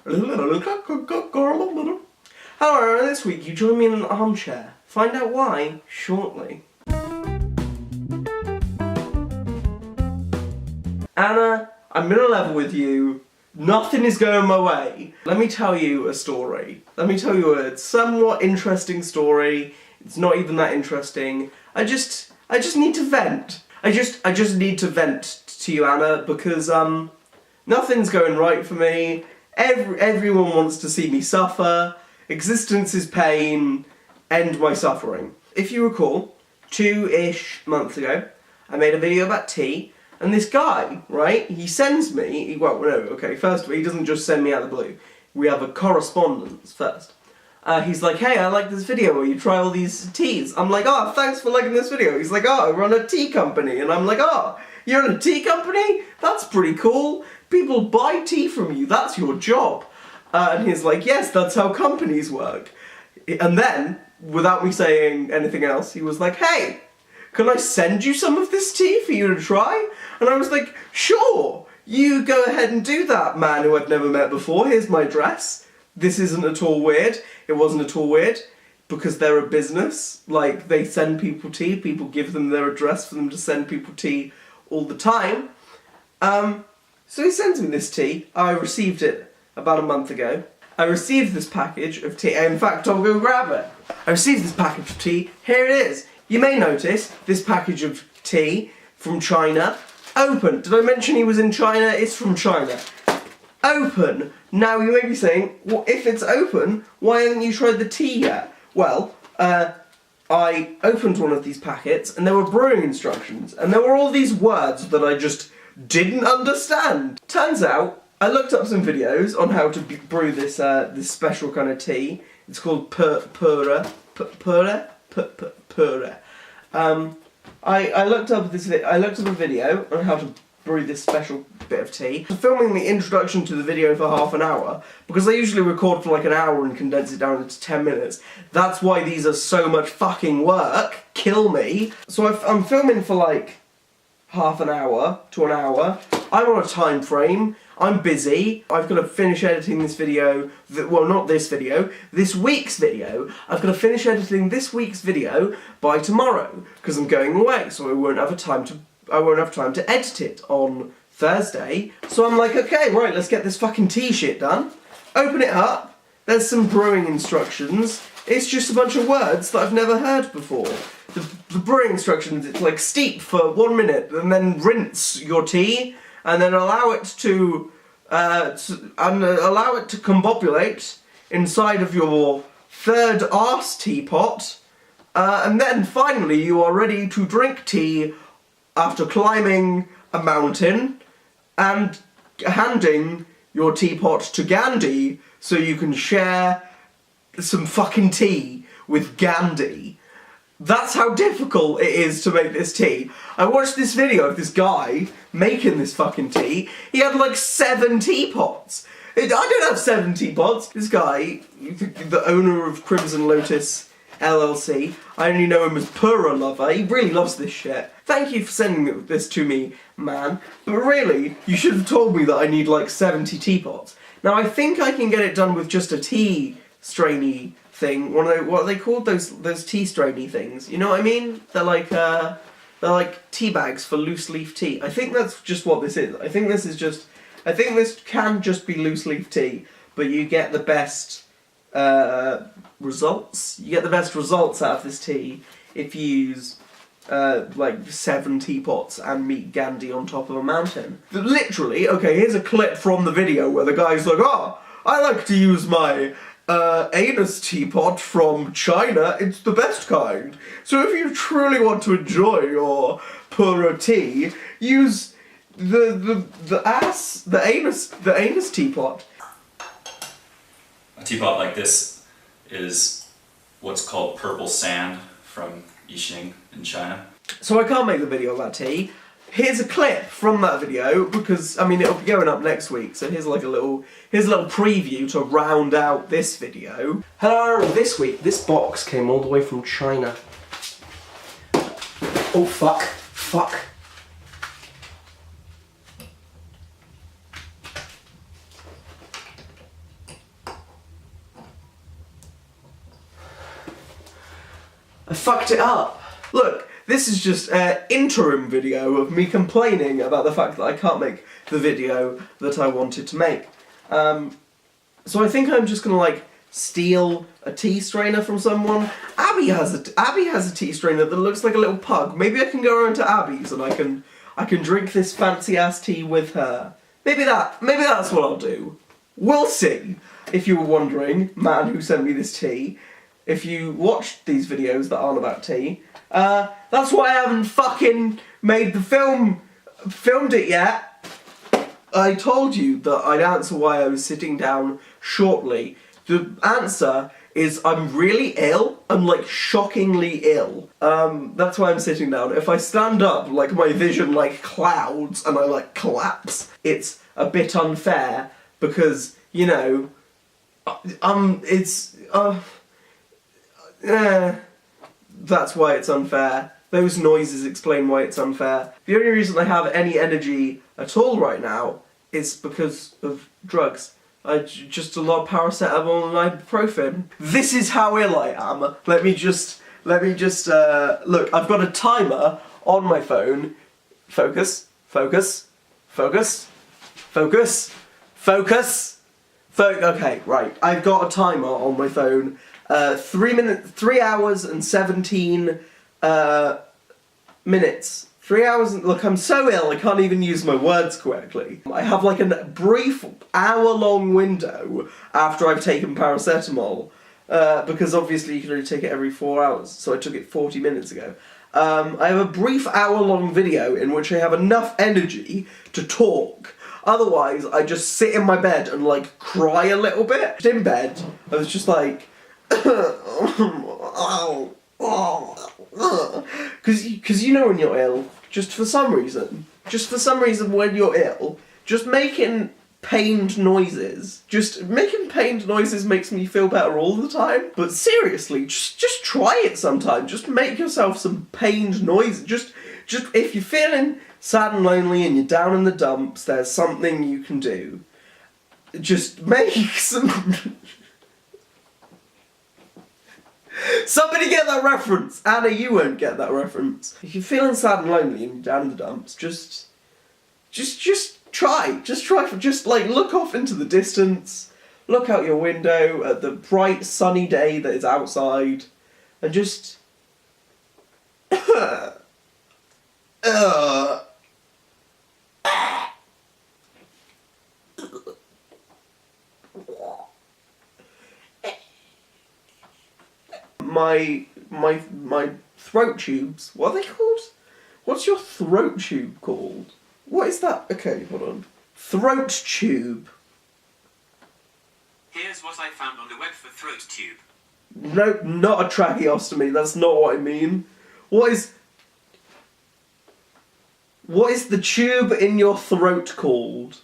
Hello, this week you join me in an armchair. Find out why shortly. Anna, I'm gonna level with you. Nothing is going my way. Let me tell you a story. Let me tell you a somewhat interesting story. It's not even that interesting. I just need to vent. I just need to vent to you, Anna, because nothing's going right for me. Everyone wants to see me suffer. Existence is pain. End my suffering. If you recall, 2-ish months ago, I made a video about tea. And this guy, right, he sends me, well, no, okay, first of all, he doesn't just send me out of the blue. We have a correspondence first. He's like, hey, I like this video where you try all these teas. I'm like, oh, thanks for liking this video. He's like, oh, I run a tea company. And I'm like, oh, you're in a tea company? That's pretty cool. People buy tea from you. That's your job. And he's like, yes, that's how companies work. And then, without me saying anything else, he was like, hey, can I send you some of this tea for you to try? And I was like, sure, you go ahead and do that, man who I've never met before. Here's my address. This isn't at all weird. It wasn't at all weird, because they're a business. Like, they send people tea, people give them their address for them to send people tea all the time. So he sends me this tea. I received it about a month ago. I received this package of tea. In fact, I'll go grab it. I received this package of tea. Here it is. You may notice this package of tea from China. Open. Did I mention he was in China? It's from China. Open. Now you may be saying, well, if it's open, why haven't you tried the tea yet? Well, I opened one of these packets and there were brewing instructions and there were all these words that I just didn't understand. Turns out, I looked up some videos on how to brew this this special kind of tea. It's called pura. I looked up a video on how to brew this special bit of tea. I'm filming the introduction to the video for half an hour because I usually record for like an hour and condense it down into 10 minutes. That's why these are so much fucking work. Kill me. So I'm filming for like half an hour to an hour. I'm on a time frame. I'm busy. I've got to finish editing this video. Well, not this video. This week's video. I've got to finish editing this week's video by tomorrow because I'm going away, so I won't have time to edit it on Thursday. So I'm like, okay, right, let's get this fucking tea shit done. Open it up. There's some brewing instructions. It's just a bunch of words that I've never heard before. The brewing instructions, it's like steep for 1 minute and then rinse your tea and then allow it to combobulate inside of your third arse teapot, and then finally you are ready to drink tea after climbing a mountain and handing your teapot to Gandhi so you can share some fucking tea with Gandhi. That's how difficult it is to make this tea. I watched this video of this guy making this fucking tea. He had like 7 teapots. I don't have 7 teapots. This guy, the owner of Crimson Lotus LLC, I only know him as Pura Lover. He really loves this shit. Thank you for sending this to me, man. But really, you should have told me that I need like 70 teapots. Now I think I can get it done with just a tea strainy thing. What are they called? Those tea strainy things. You know what I mean? They're like tea bags for loose leaf tea. I think that's just what this is. I think this can just be loose leaf tea, but you get the best results. You get the best results out of this tea if you use like 7 teapots and meet Gandhi on top of a mountain. Literally, okay, here's a clip from the video where the guy's like, oh, I like to use my anus teapot from China. It's the best kind. So if you truly want to enjoy your pura tea, use the anus teapot. A teapot like this is what's called purple sand from Yixing in China. So I can't make the video about tea. Here's a clip from that video because, I mean, it'll be going up next week, so here's a little preview to round out this video. Hello, this week, this box came all the way from China. Oh, fuck. fucked it up. Look, this is just an interim video of me complaining about the fact that I can't make the video that I wanted to make. So I think I'm just gonna like steal a tea strainer from someone. Abby has a tea strainer that looks like a little pug. Maybe I can go around to Abby's and I can drink this fancy ass tea with her. Maybe that's what I'll do. We'll see. If you were wondering, man who sent me this tea, if you watched these videos that aren't about tea, that's why I haven't fucking made the filmed it yet. I told you that I'd answer why I was sitting down shortly. The answer is I'm really ill. I'm like shockingly ill. That's why I'm sitting down. If I stand up, like my vision like clouds and I like collapse, it's a bit unfair because, you know, that's why it's unfair. Those noises explain why it's unfair. The only reason I have any energy at all right now is because of drugs. Just a lot of paracetamol and ibuprofen. This is how ill I am. Let me just look, I've got a timer on my phone. Focus. Okay, right. I've got a timer on my phone. 3 hours and 17 minutes. 3 hours and... Look, I'm so ill I can't even use my words correctly. I have like a brief hour-long window after I've taken paracetamol. Because obviously you can only take it every 4 hours, so I took it 40 minutes ago. I have a brief hour-long video in which I have enough energy to talk. Otherwise, I just sit in my bed and like cry a little bit. In bed, I was just like... Because you know when you're ill, just for some reason when you're ill, just making pained noises. Just making pained noises makes me feel better all the time. But seriously, just try it sometime. Just make yourself some pained noises. Just if you're feeling sad and lonely and you're down in the dumps, there's something you can do. Just make some... Somebody get that reference! Anna, you won't get that reference. If you're feeling sad and lonely and you're down in the dumps, just try. Just like look off into the distance, look out your window at the bright sunny day that is outside, and just... My throat tubes, what are they called? What's your throat tube called? What is that? Okay, hold on. Throat tube. Here's what I found on the web for throat tube. No, not a tracheostomy, that's not what I mean. What is the tube in your throat called?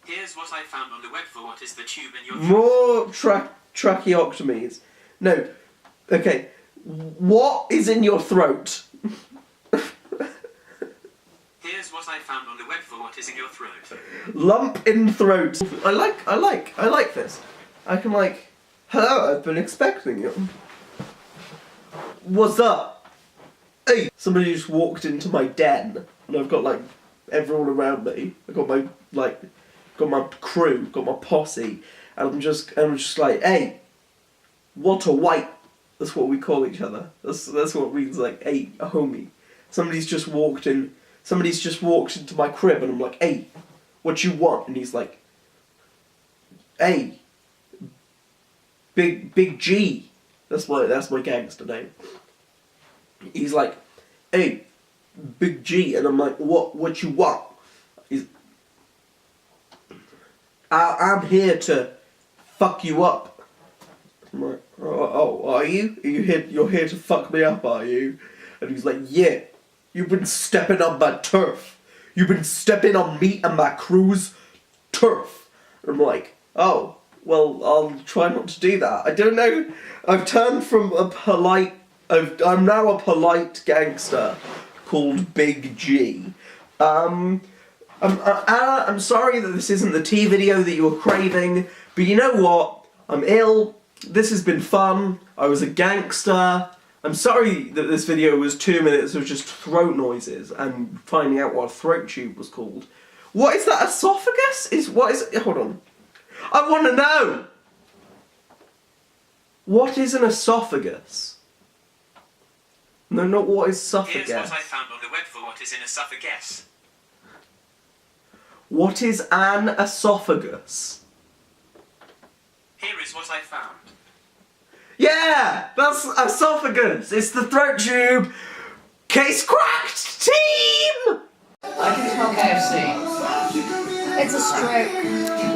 Here's what I found on the web for what is the tube in your throat. More tracheotomies. No. Okay. What is in your throat? Here's what I found on the web for what is in your throat. Lump in throat. I like this. I can like, hello, I've been expecting you. What's up? Hey, somebody just walked into my den and I've got like everyone around me. I've got my crew, got my posse. And I'm just like, hey, what a white. That's what we call each other. That's what it means, like, hey, a homie. Somebody's just walked into my crib and I'm like, hey, what you want? And he's like, hey, Big G. That's my gangster name. He's like, hey, Big G. And I'm like, what you want? I'm here to fuck you up. I'm like, oh, are you? You're here to fuck me up, are you? And he's like, yeah, you've been stepping on my turf. You've been stepping on me and my crew's turf. And I'm like, oh, well, I'll try not to do that. I don't know. I've turned from I'm now a polite gangster called Big G. I'm sorry that this isn't the tea video that you were craving, but you know what? I'm ill, This has been fun. I was a gangster. I'm sorry that this video was 2 minutes of just throat noises and finding out what a throat tube was called. What is that, esophagus? What is it? Hold on. I want to know! What is an esophagus? No, not what is esophagus. Here's what I found on the web for what is in esophagus. What is an esophagus? Here is what I found. Yeah! That's esophagus! It's the throat tube! Case cracked, team! I can smell KFC. It's a stroke.